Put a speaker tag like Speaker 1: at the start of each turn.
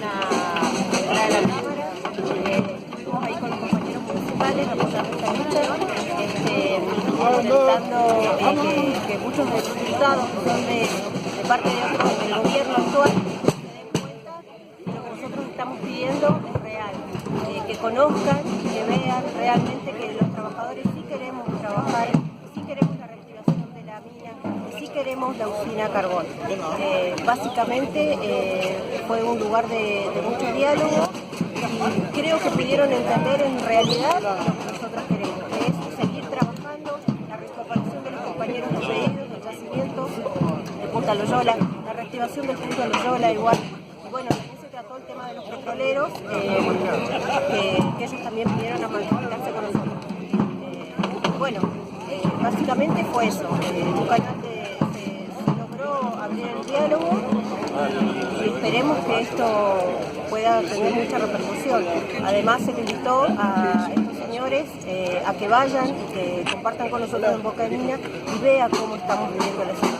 Speaker 1: a la Cámara. Estuvimos ahí con los compañeros municipales apoyando esta lucha, intentando que muchos de los diputados que son de parte de otros del gobierno actual se den cuenta de lo que nosotros estamos pidiendo es real, que conozcan, que vean realmente que los trabajadores sí queremos trabajar, sí queremos la reactivación de la mina, sí queremos la usina carbón. Básicamente fue un lugar de mucho diálogo y creo que pudieron entender en realidad lo que nosotros queremos, que es seguir trabajando, la recuperación de los compañeros despedidos, los yacimientos de Punta Loyola, la reactivación del Punta Loyola igual. Y bueno, también se trató el tema de los petroleros, que ellos también vinieron a manifestarse con nosotros. Bueno, básicamente fue eso. Se logró abrir el diálogo y esperemos que esto pueda tener mucha repercusión. Además se le invitó a estos señores a que vayan y que compartan con nosotros en Boca de Mina y vean cómo estamos viviendo la ciudad.